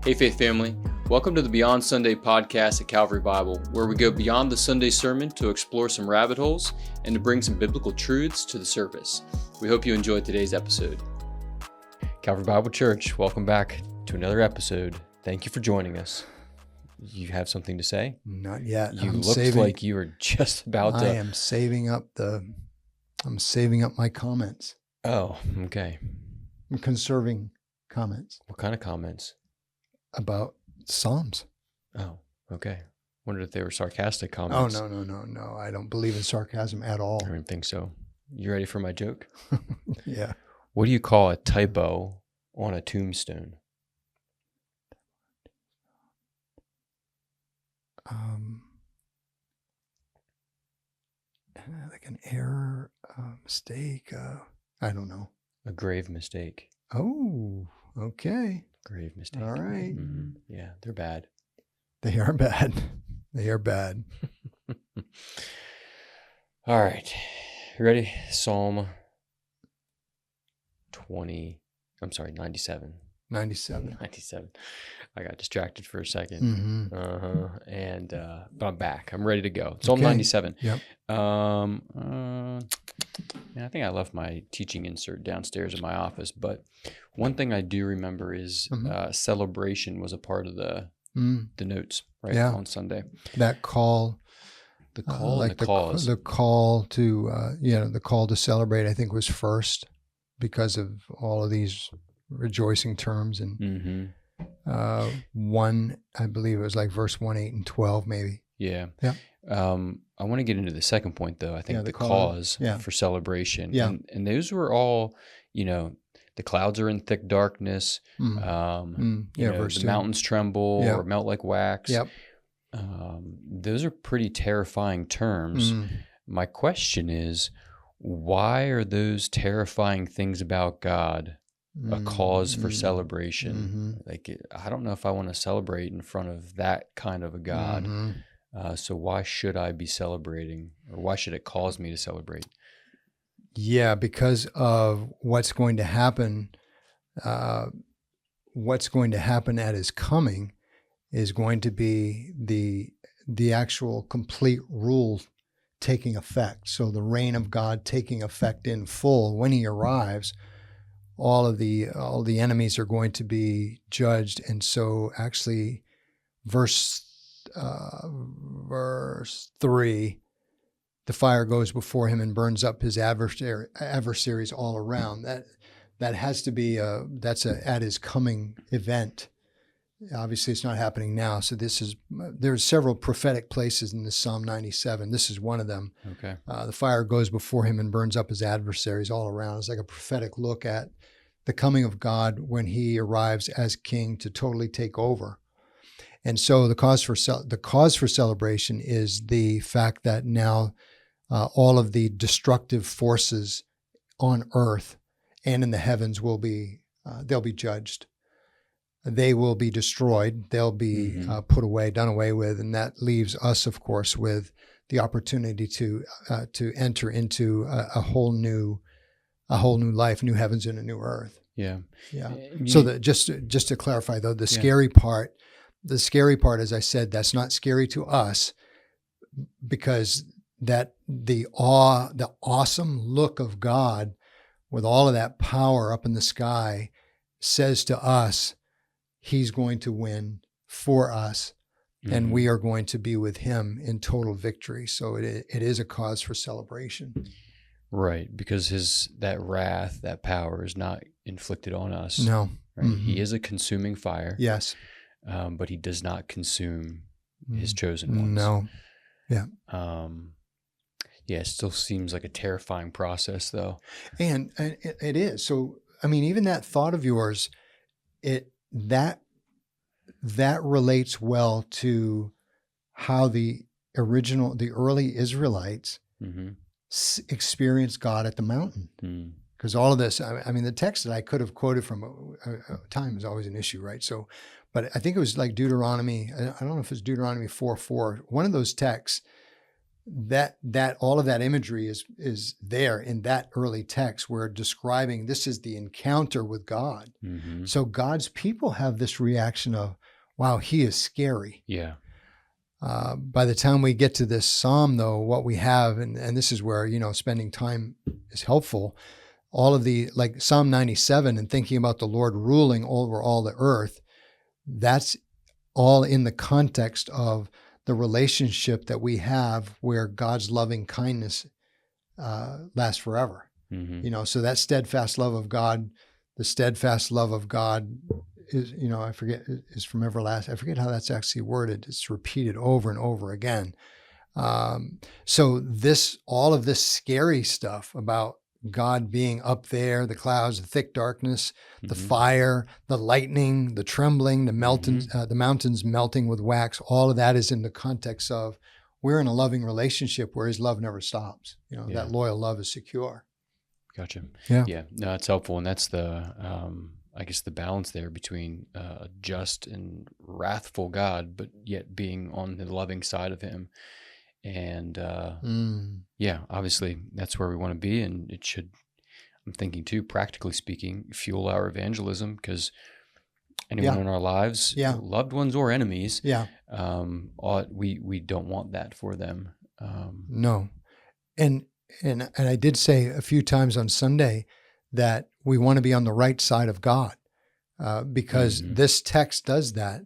Hey Faith Family, welcome to the Beyond Sunday podcast at Calvary Bible, where we go beyond the Sunday sermon to explore some rabbit holes and to bring some biblical truths to the surface. We hope you enjoyed today's episode. Calvary Bible Church, welcome back to another episode. Thank you for joining us. You have something to say? Not yet. You looked like you were just about to. I am saving up my comments. Oh, okay. I'm conserving comments. What kind of comments? About Psalms. Oh, okay. Wondered if they were sarcastic comments. Oh, no. I don't believe in sarcasm at all. I don't think so. You ready for my joke? Yeah. What do you call a typo on a tombstone? Like an error, mistake. I don't know. A grave mistake. Oh, okay. Grave mistake. All right. Mm-hmm. Yeah, they're bad. They are bad. They are bad. All right. You ready? Psalm 97. 97. 97. I got distracted for a second. Mm-hmm. But I'm back. I'm ready to go. Psalm 97. Yep. I think I left my teaching insert downstairs in my office, but one thing I do remember is celebration was a part of the notes, right? Yeah. On Sunday. That call. The call like and the cause. The call to celebrate, I think, was first because of all of these rejoicing terms. And one, I believe it was like verse 1, 8, and 12, maybe. Yeah. Yeah. I want to get into the second point, though. I think the cause for celebration. Yeah. And those were all, the clouds are in thick darkness. Verse the 2. mountains tremble or melt like wax. Yep. Those are pretty terrifying terms. My question is, why are those terrifying things about God a cause for celebration? Like, I don't know if I want to celebrate in front of that kind of a God. So why should I be celebrating, or why should it cause me to celebrate? Yeah, because of what's going to happen. What's going to happen at his coming is going to be the actual complete rule taking effect. So the reign of God taking effect in full when he arrives. All the enemies are going to be judged, and so actually, verse 3, the fire goes before him and burns up his adversaries all around. That has to be that's at his coming event. Obviously, it's not happening now. So there's several prophetic places in this Psalm 97. This is one of them. Okay. The fire goes before him and burns up his adversaries all around. It's like a prophetic look at the coming of God when he arrives as king to totally take over. And so the cause for celebration is the fact that now all of the destructive forces on earth and in the heavens will be they'll be judged. They will be destroyed. They'll be put away, done away with, and that leaves us, of course, with the opportunity to enter into a whole new life, new heavens and a new earth. Yeah. So just to clarify, though, the scary part, as I said, that's not scary to us, because that the awesome look of God with all of that power up in the sky says to us, he's going to win for us, and we are going to be with him in total victory. So it is a cause for celebration. Right, because that wrath, that power is not inflicted on us. No. Right? He is a consuming fire. Yes. But he does not consume his chosen ones. No. Yeah. It still seems like a terrifying process, though. And it is. So, I mean, even that thought of yours, that relates well to how the early Israelites experienced God at the mountain. Because all of this, I mean, the text that I could have quoted from time is always an issue, right? So, but I think it was like Deuteronomy. I don't know if it's Deuteronomy 4:4. One of those texts that all of that imagery is there in that early text where describing this is the encounter with God. Mm-hmm. So God's people have this reaction of, wow, he is scary. Yeah. By the time we get to this psalm, though, what we have, and this is where, spending time is helpful, all of like Psalm 97 and thinking about the Lord ruling over all the earth, that's all in the context of the relationship that we have where God's loving kindness lasts forever. Mm-hmm. So that steadfast love of God, the steadfast love of God is, I forget, is from everlasting. I forget how that's actually worded. It's repeated over and over again. So all of this scary stuff about God being up there, the clouds, the thick darkness, the fire, the lightning, the trembling, the mountains melting with wax, all of that is in the context of we're in a loving relationship where his love never stops. That loyal love is secure. Gotcha. Yeah. Yeah. No, it's helpful. And that's the, I guess the balance there between just and wrathful God, but yet being on the loving side of him. And yeah, obviously that's where we want to be. And it should, I'm thinking too, practically speaking, fuel our evangelism, because anyone in our lives, loved ones or enemies, we don't want that for them. No. And I did say a few times on Sunday that we want to be on the right side of God because this text does that.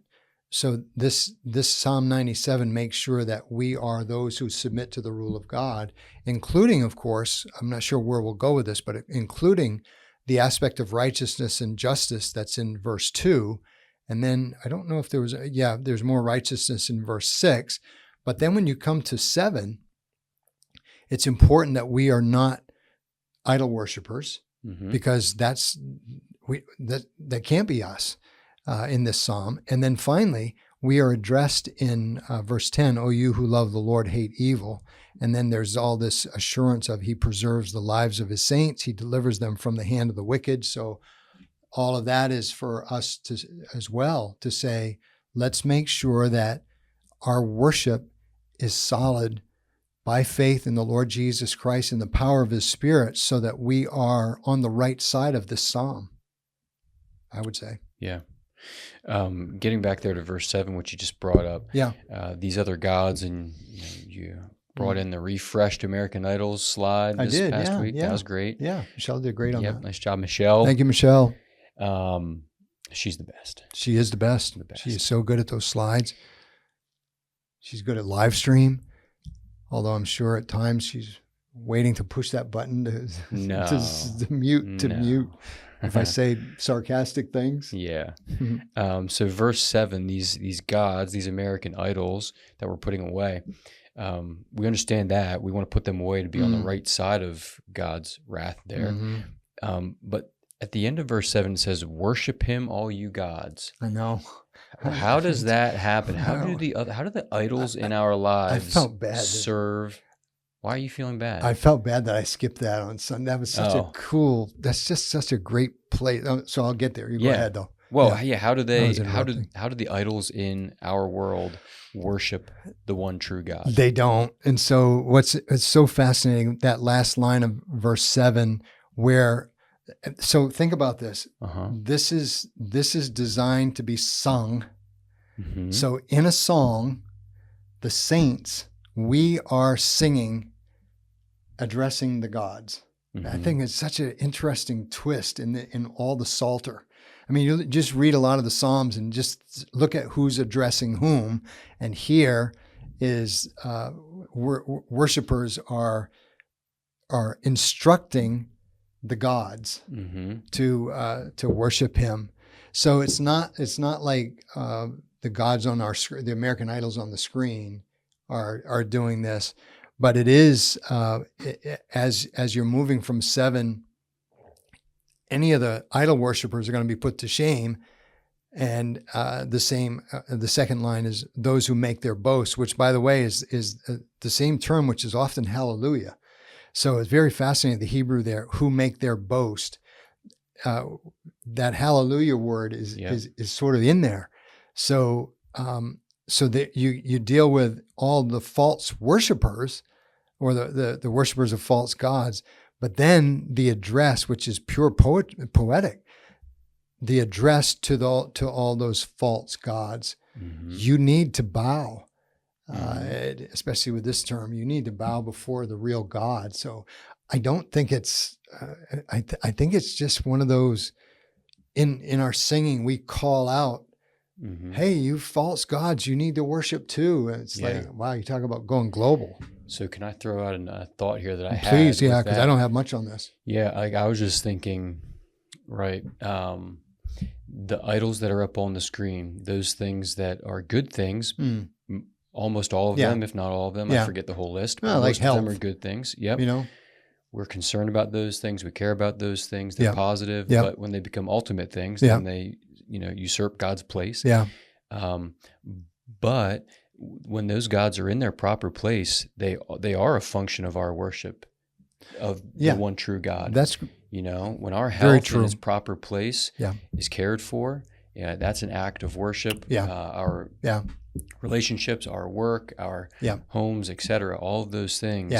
So this Psalm 97 makes sure that we are those who submit to the rule of God, including, of course, I'm not sure where we'll go with this, but including the aspect of righteousness and justice that's in verse 2. And then I don't know if there's more righteousness in verse 6. But then when you come to 7, it's important that we are not idol worshipers, because that can't be us. In this psalm. And then finally, we are addressed in verse 10, "O you who love the Lord, hate evil." And then there's all this assurance of he preserves the lives of his saints. He delivers them from the hand of the wicked. So all of that is for us as well to say, let's make sure that our worship is solid by faith in the Lord Jesus Christ and the power of his Spirit, so that we are on the right side of this psalm, I would say. Yeah. Getting back there to verse 7, which you just brought up, these other gods, and you brought in the refreshed American Idols slide this past week. That was great. Yeah, Michelle did great on that. Nice job, Michelle. Thank you, Michelle. She's the best. She is the best. She is so good at those slides. She's good at live stream, although I'm sure at times she's waiting to push that button to mute. If I say sarcastic things. Yeah. So verse 7, these gods, these American idols that we're putting away, we understand that. We want to put them away to be on the right side of God's wrath there. But at the end of verse 7, it says, "Worship him, all you gods." I know. How does that happen? How do the idols in our lives serve? Why are you feeling bad? I felt bad that I skipped that on Sunday. That was that's just such a great place. So I'll get there. You go ahead though. Well, how do the idols in our world worship the one true God? They don't. And so it's so fascinating, that last line of verse 7, so think about this. This is designed to be sung. So in a song, the saints, we are singing, addressing the gods. I think it's such an interesting twist in all the Psalter. I mean, you just read a lot of the Psalms and just look at who's addressing whom. And here is worshipers are instructing the gods to worship him. So it's not like the gods on the American Idols on the screen are doing this. But it is, as you're moving from 7, any of the idol worshipers are going to be put to shame. And the second line is those who make their boast, which, by the way, is the same term, which is often hallelujah. So it's very fascinating, the Hebrew there, who make their boast. That hallelujah word is sort of in there. So that you deal with all the false worshipers or the worshipers of false gods. But then the address, which is pure poetic, the address to all those false gods, you need to bow. Especially with this term, you need to bow before the real God. So I don't think it's, I think it's just one of those, in our singing, we call out, hey, you false gods, you need to worship too. And it's like, wow, you talk about going global. So can I throw out a thought here that I had? Please, yeah, because I don't have much on this. Yeah, like I was just thinking, right, the idols that are up on the screen, those things that are good things, almost all of them, if not all of them, I forget the whole list, but most of them are good things. Yep. You know, we're concerned about those things. We care about those things. They're positive, but when they become ultimate things, then they, usurp God's place. Yeah. But when those gods are in their proper place, they are a function of our worship of the one true God. That's, when our health in its proper place is cared for, that's an act of worship. Our relationships, our work, our homes, etc., all of those things,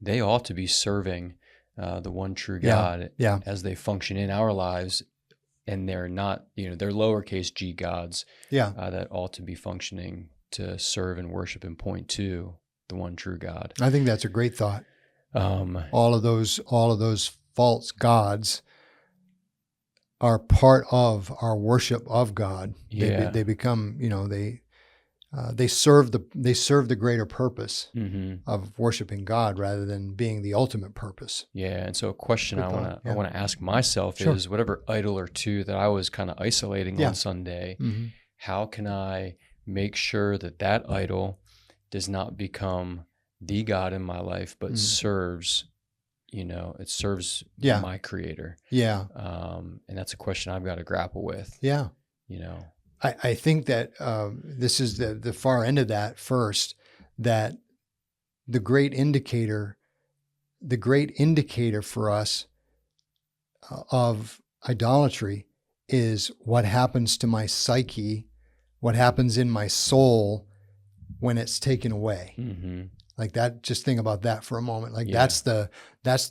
they ought to be serving the one true God as they function in our lives. And they're not, they're lowercase g gods that ought to be functioning to serve and worship and point to the one true God. I think that's a great thought. All of those false gods are part of our worship of God. They become, they serve the greater purpose of worshiping God rather than being the ultimate purpose. Yeah, and so a question I want to ask myself is, whatever idol or two that I was kind of isolating on Sunday, how can I make sure that idol does not become the God in my life, but serves, it serves my Creator. Yeah. And that's a question I've got to grapple with. Yeah. I think that this is the far end of that first, that the great indicator for us of idolatry is what happens to my psyche, what happens in my soul when it's taken away. Like that, just think about that for a moment. Like that's the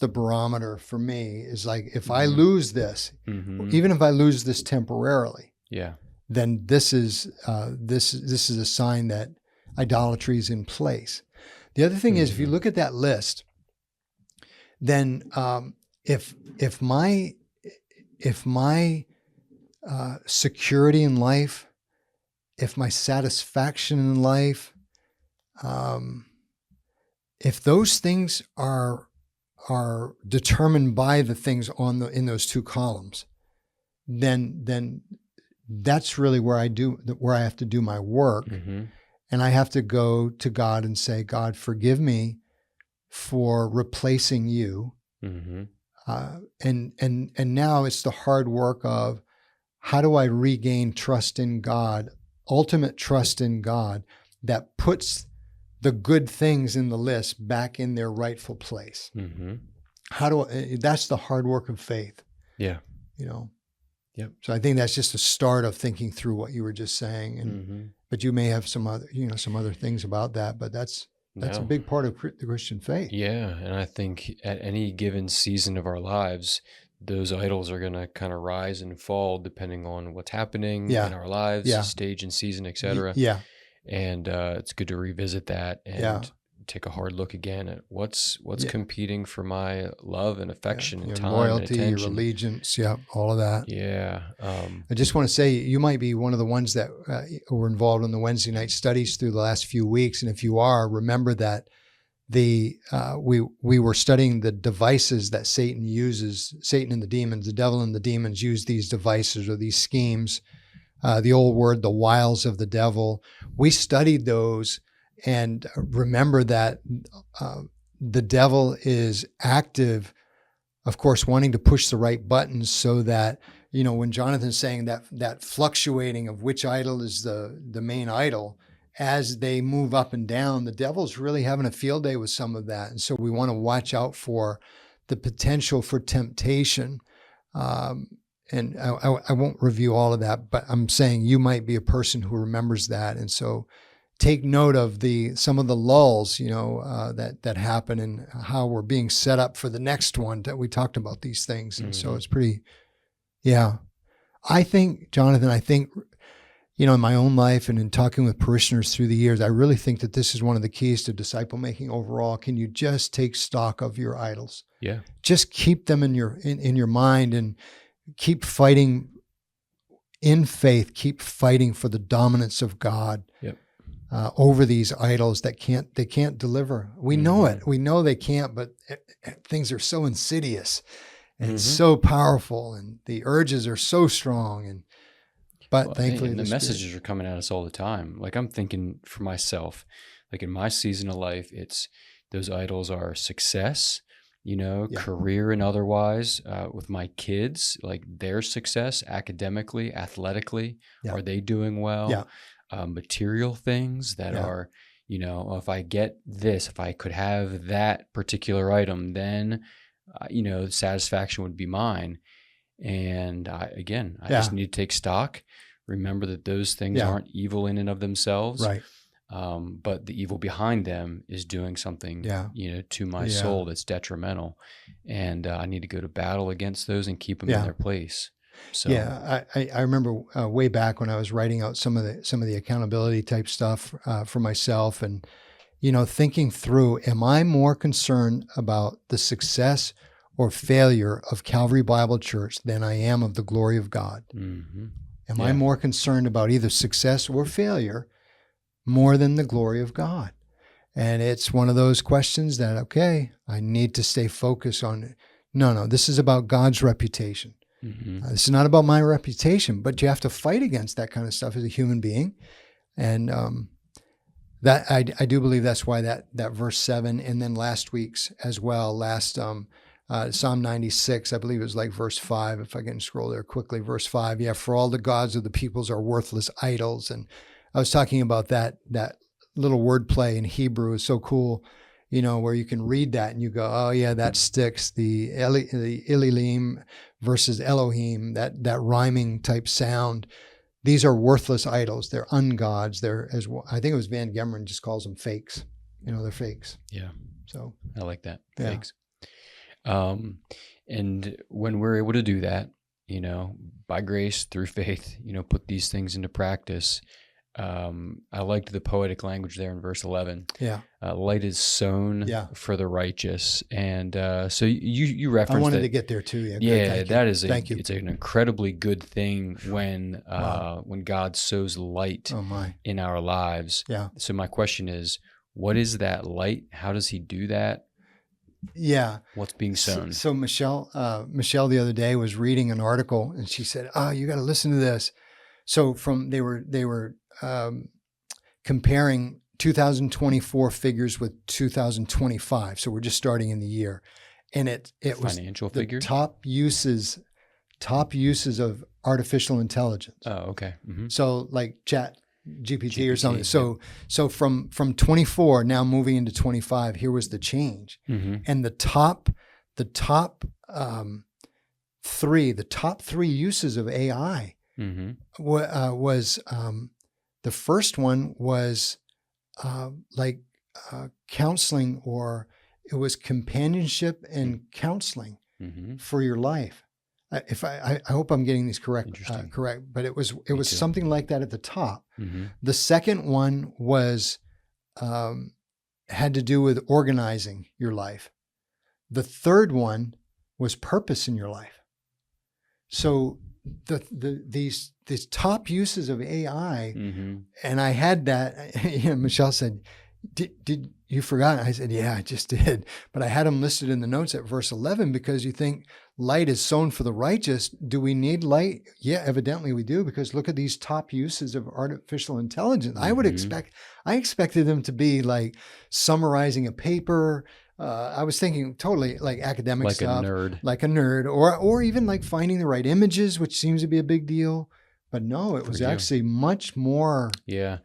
barometer for me, is like, if I lose this, even if I lose this temporarily, then this is a sign that idolatry is in place. The other thing is, if you look at that list, then if my security in life, if my satisfaction in life, if those things are determined by the things in those two columns, then that's really where I have to do my work. And I have to go to God and say, God, forgive me for replacing you. And now it's the hard work of, how do I regain trust in God, ultimate trust in God, that puts the good things in the list back in their rightful place. That's the hard work of faith. Yeah. Yep. So I think that's just a start of thinking through what you were just saying, but you may have some other things about that, but that's a big part of the Christian faith. Yeah, and I think at any given season of our lives, those idols are going to kind of rise and fall depending on what's happening in our lives, stage and season, etc. And it's good to revisit that and take a hard look again at what's competing for my love and affection and time, loyalty, and attention, your allegiance, all of that. I just want to say, you might be one of the ones that were involved in the Wednesday night studies through the last few weeks, and if you are, remember that we were studying the devices that Satan uses. Satan and the demons, the devil and the demons, use these devices or these schemes. The old word, the wiles of the devil. We studied those. And remember that the devil is active, of course, wanting to push the right buttons, so that, when Jonathan's saying that fluctuating of which idol is the main idol, as they move up and down, the devil's really having a field day with some of that. And so we want to watch out for the potential for temptation. And I won't review all of that, but I'm saying you might be a person who remembers that. And so take note of some of the lulls, that happen, and how we're being set up for the next one. That we talked about these things, and so it's pretty. Yeah, I think, Jonathan. In my own life and in talking with parishioners through the years, I really think that this is one of the keys to disciple making overall. Can you just take stock of your idols? Yeah. Just keep them in your mind, and keep fighting in faith. Keep fighting for the dominance of God. Yep. Over these idols that they can't deliver. We know it. We know they can't, but things are so insidious and so powerful, and the urges are so strong, but thankfully the messages are coming at us all the time. Like, I'm thinking for myself, like in my season of life, it's those idols are success, career and otherwise, with my kids, like their success academically, athletically, are they doing well? Yeah. Material things that are, if I get this, if I could have that particular item, then, satisfaction would be mine. And I just need to take stock, remember that those things aren't evil in and of themselves, right? But the evil behind them is doing something, to my soul that's detrimental, and I need to go to battle against those and keep them in their place. So I remember way back when I was writing out some of the accountability type stuff for myself, and thinking through: am I more concerned about the success or failure of Calvary Bible Church than I am of the glory of God? Mm-hmm. Am I more concerned about either success or failure more than the glory of God? And it's one of those questions that, I need to stay focused on. No, this is about God's reputation. Mm-hmm. This is not about my reputation, but you have to fight against that kind of stuff as a human being. And that I do believe that's why that verse 7, and then last week's as well, Psalm 96, I believe it was like verse 5, if I can scroll there quickly, verse 5. Yeah, for all the gods of the peoples are worthless idols. And I was talking about that little wordplay in Hebrew is so cool, where you can read that and you go, oh yeah, that sticks. The Elilim versus Elohim, that rhyming type sound. These are worthless idols. They're ungods. I think it was Van Gemeren just calls them fakes. They're fakes. Yeah. So I like that. Fakes. And when we're able to do that, by grace through faith, put these things into practice. I liked the poetic language there in verse 11. Yeah. Light is sown for the righteous. And so you referenced I wanted that, to get there too. Yeah, that is Thank you. It's an incredibly good thing when God sows light in our lives. Yeah. So my question is, what is that light? How does he do that? Yeah. What's being sown? So Michelle the other day was reading an article, and she said, "Oh, you got to listen to this." So they were comparing 2024 figures with 2025. So we're just starting in the year, and it was financial figures, top uses of artificial intelligence. Oh, okay. Mm-hmm. So like GPT or something. So from 24 now moving into 25, here was the change. Mm-hmm. And the top three uses of AI was the first one was counseling, or it was companionship and counseling for your life. If I hope I'm getting these correct, but it was something like that at the top. Mm-hmm. The second one was had to do with organizing your life. The third one was purpose in your life. So these top uses of AI, and I had that. Michelle said, "Did you forgot?" I said, "Yeah, I just did." But I had them listed in the notes at verse 11 because you think light is sown for the righteous. Do we need light? Yeah, evidently we do, because look at these top uses of artificial intelligence. I expected them to be like summarizing a paper. I was thinking totally like academic stuff, like a nerd, or even like finding the right images, which seems to be a big deal. But no, it was actually much more. Yeah.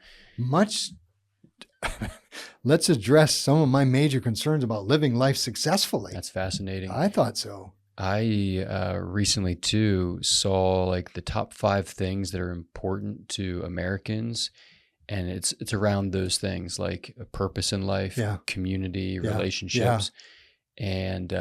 Let's address some of my major concerns about living life successfully. That's fascinating. I thought so. I recently too saw like the top 5 things that are important to Americans, And it's around those things like a purpose in life, Yeah. community, Yeah. relationships. And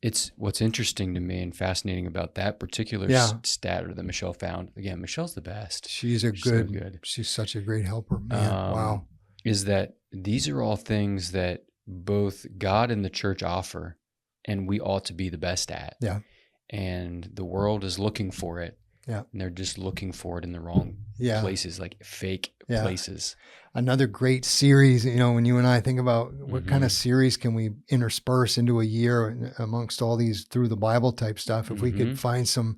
it's what's interesting to me and fascinating about that particular stat that Michelle found. Again, Michelle's the best. She's so good. She's such a great helper, man. Wow. Is that these are all things that both God and the church offer, and we ought to be the best at. Yeah. And the world is looking for it. Yeah. And they're just looking for it in the wrong places, like fake places. Another great series, when you and I think about what kind of series can we intersperse into a year amongst all these through the Bible type stuff, if we could find some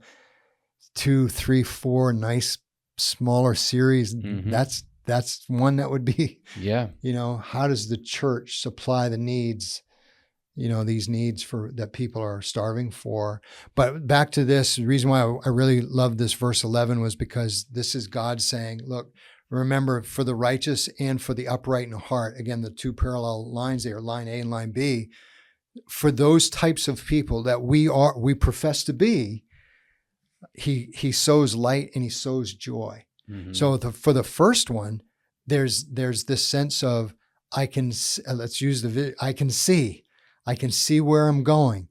2, 3, 4 nice smaller series, that's one that would be, how does the church supply the needs, these needs that people are starving for. But back to this, the reason why I really love this verse 11 was because this is God saying, look, remember, for the righteous and for the upright in heart, again, the two parallel lines there, line A and line B, for those types of people that we profess to be, he sows light and he sows joy. So for the first one, there's this sense of, I can see where I'm going.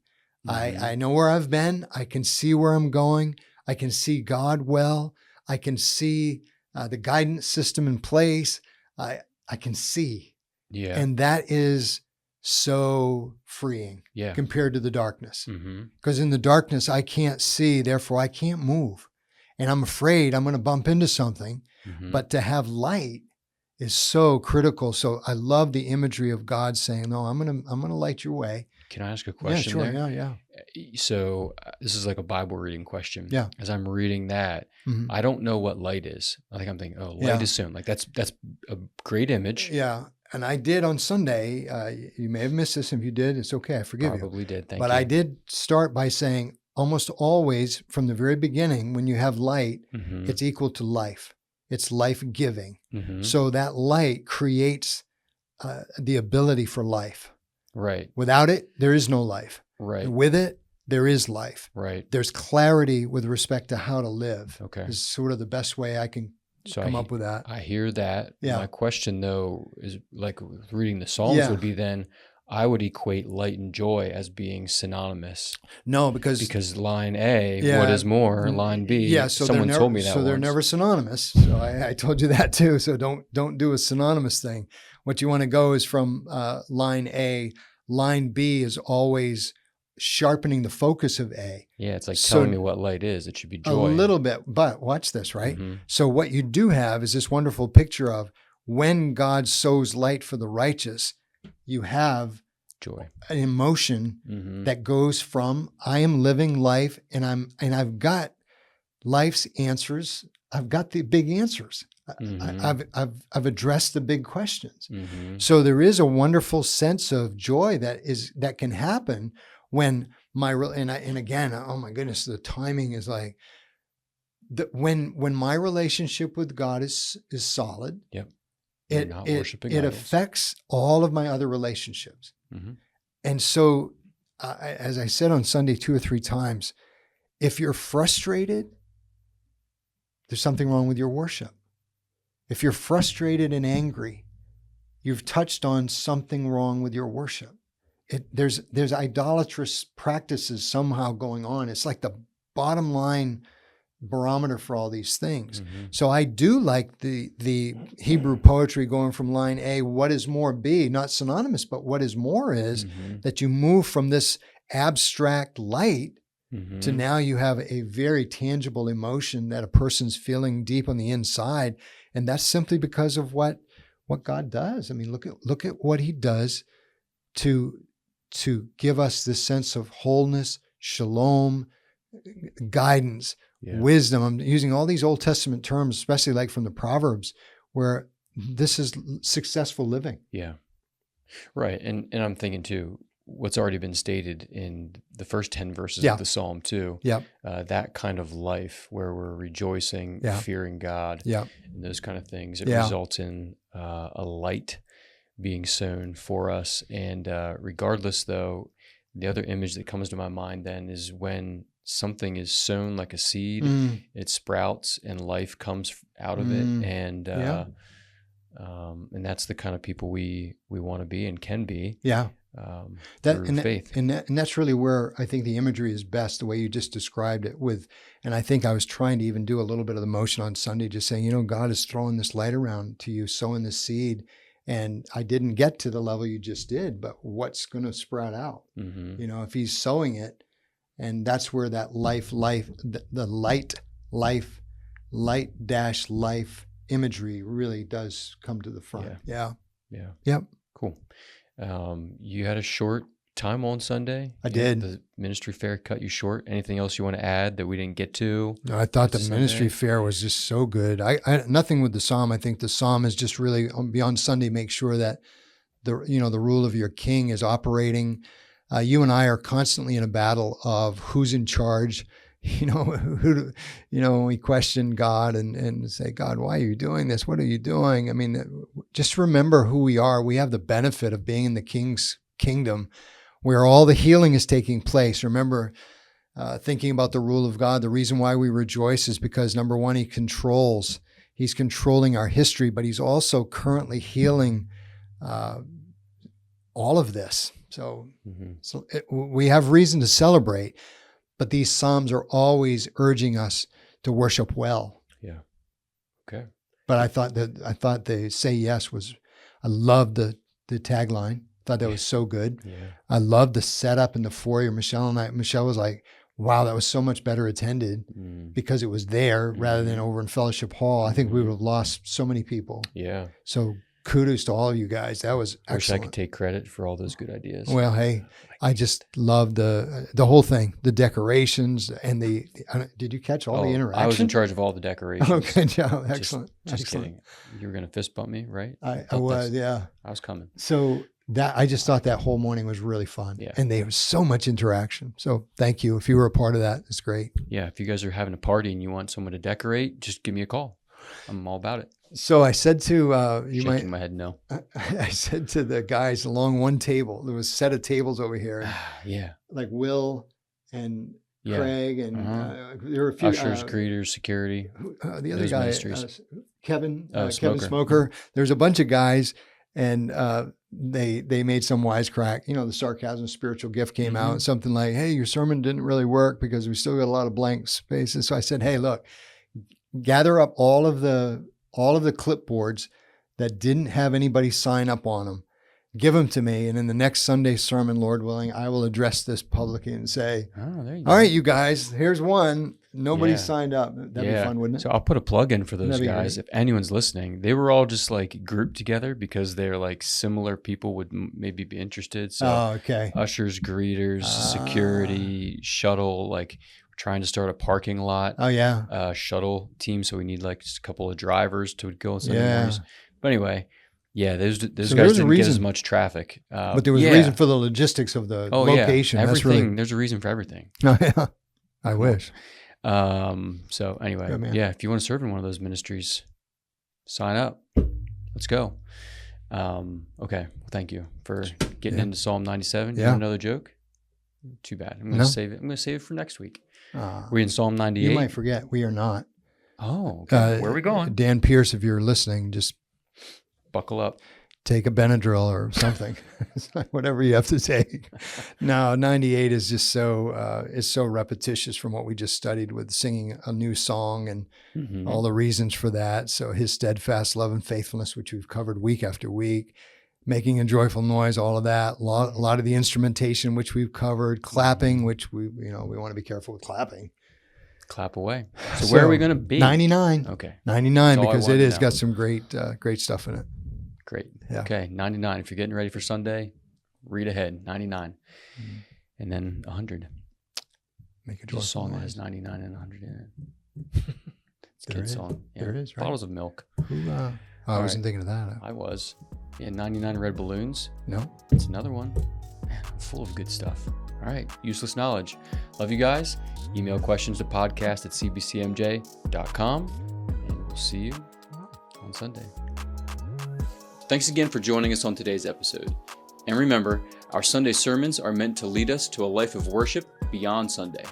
I know where I've been. I can see where I'm going. I can see God well. I can see the guidance system in place. I can see. Yeah. And that is so freeing compared to the darkness. Because in the darkness, I can't see, therefore I can't move. And I'm afraid I'm going to bump into something. But to have light is so critical. So I love the imagery of God saying, no, I'm going to light your way. Can I ask a question there? Yeah. So this is like a Bible reading question. Yeah. As I'm reading that, I don't know what light is. I think I'm thinking, light is soon. Like that's a great image. Yeah. And I did on Sunday. You may have missed this. If you did, it's okay. I forgive you. Probably did. Thank you. But I did start by saying almost always from the very beginning, when you have light, it's equal to life. It's life-giving. So that light creates the ability for life. Right. Without it, there is no life. Right. With it, there is life. Right. There's clarity with respect to how to live. Okay. Is sort of the best way I can come up with that. I hear that. Yeah. My question, though, is like reading the Psalms would be then, I would equate light and joy as being synonymous. No, because line A, what is more? Line B, so someone told me that. So they're never synonymous. So I told you that too. So don't do a synonymous thing. What you want to go is from line A. Line B is always sharpening the focus of A. Yeah, it's like telling me what light is. It should be joy. A little bit, but watch this, right? So what you do have is this wonderful picture of when God sows light for the righteous, you have joy, an emotion that goes from I am living life and I've got life's answers. I've got the big answers. I've addressed the big questions. So there is a wonderful sense of joy that can happen when and again, oh my goodness, the timing is like when my relationship with God is solid. Yep. It affects all of my other relationships. And so, as I said on Sunday 2 or 3 times, if you're frustrated, there's something wrong with your worship. If you're frustrated and angry, you've touched on something wrong with your worship. There's idolatrous practices somehow going on. It's like the bottom line barometer for all these things. So I do like the Hebrew poetry going from line A, what is more, B, not synonymous, but what is more is that you move from this abstract light to now you have a very tangible emotion that a person's feeling deep on the inside. And that's simply because of what God does. I mean, look at what he does to give us this sense of wholeness, shalom, guidance, wisdom. I'm using all these Old Testament terms, especially like from the Proverbs, where this is successful living. Yeah. Right. And I'm thinking too, what's already been stated in the first 10 verses of the Psalm too, that kind of life where we're rejoicing, fearing God, and those kind of things, it results in a light being sown for us. And regardless though, the other image that comes to my mind then is when something is sown like a seed, it sprouts and life comes out of it. And And that's the kind of people we want to be and can be. Yeah. Through faith. And that's really where I think the imagery is best, the way you just described it with, and I think I was trying to even do a little bit of the motion on Sunday, just saying, God is throwing this light around to you, sowing this seed. And I didn't get to the level you just did, but what's going to sprout out? Mm-hmm. If he's sowing it, and that's where that the light-life imagery really does come to the front. Yeah. Yep. Cool. You had a short time on Sunday. I did. The ministry fair cut you short. Anything else you want to add that we didn't get to? No, I thought the ministry fair was just so good. I nothing with the psalm. I think the psalm is just really beyond Sunday. Make sure that the rule of your king is operating. You and I are constantly in a battle of who's in charge. When we question God and say, God, why are you doing this? What are you doing? I mean, just remember who we are. We have the benefit of being in the King's kingdom where all the healing is taking place. Remember, thinking about the rule of God, the reason why we rejoice is because, number one, he's controlling our history, but he's also currently healing all of this. So, we have reason to celebrate. But these Psalms are always urging us to worship well. Yeah. Okay. But I thought the say yes was, I loved the tagline. I thought that was so good. Yeah. I loved the setup in the foyer. Michelle was like, wow, that was so much better attended because it was there rather than over in Fellowship Hall. I think we would have lost so many people. Yeah. So kudos to all of you guys. That was excellent. Wish I could take credit for all those good ideas. Well, hey, I just loved the whole thing, the decorations and did you catch all the interaction? I was in charge of all the decorations. Oh, good job. Excellent. Just kidding. You were going to fist bump me, right? I was, yeah. I was coming. So I just thought that whole morning was really fun. Yeah. And there was so much interaction. So thank you. If you were a part of that, it's great. Yeah. If you guys are having a party and you want someone to decorate, just give me a call. I'm all about it. So I said to shaking my head no. I said to the guys along one table, there was a set of tables over here. Yeah. Like Will and Craig and there were a few ushers, greeters, security. The other guy, Kevin Smoker. There's a bunch of guys, and they made some wisecrack. The sarcasm spiritual gift came out, something like, "Hey, your sermon didn't really work because we still got a lot of blank spaces." So I said, "Hey, look, gather up all of the clipboards that didn't have anybody sign up on them. Give them to me. And in the next Sunday sermon, Lord willing, I will address this publicly and say, all right, you guys, here's one. Nobody signed up. That'd be fun, wouldn't it? So I'll put a plug in for those guys. If anyone's listening, they were all just like grouped together because they're like similar people would maybe be interested. So ushers, greeters, security, shuttle, like trying to start a parking lot. Shuttle team. So we need like just a couple of drivers to go and send But anyway, those guys didn't get as much traffic. But there was a reason for the logistics of the location. Yeah. Everything. There's a reason for everything. Oh, yeah. I wish. So anyway, if you want to serve in one of those ministries, sign up. Let's go. Okay. Well, thank you for getting into Psalm 97. You want another joke? Too bad. I'm going to save it. I'm going to save it for next week. We're in Psalm 98. You might forget. We are not. Oh, okay. Where are we going? Dan Pierce, if you're listening, just buckle up. Take a Benadryl or something. Whatever you have to take. No, 98 is just so repetitious from what we just studied with singing a new song and all the reasons for that. So his steadfast love and faithfulness, which we've covered week after week, making a joyful noise, all of that. A lot of the instrumentation, which we've covered, clapping, which we want to be careful with clapping. Clap away. So where are we going to be? 99. Okay. 99 because it has got some great stuff in it. Great. Yeah. Okay. 99. If you're getting ready for Sunday, read ahead. 99. And then 100. Make a joyful song noise. That has 99 and 100 in it. It's a kid's song. Yeah. There it is, right? Bottles of milk. I wasn't thinking of that. I was. Yeah, 99 red balloons. No. It's another one. Man, I'm full of good stuff. All right. Useless knowledge. Love you guys. Email questions to podcast@cbcmj.com. And we'll see you on Sunday. Thanks again for joining us on today's episode. And remember, our Sunday sermons are meant to lead us to a life of worship beyond Sunday.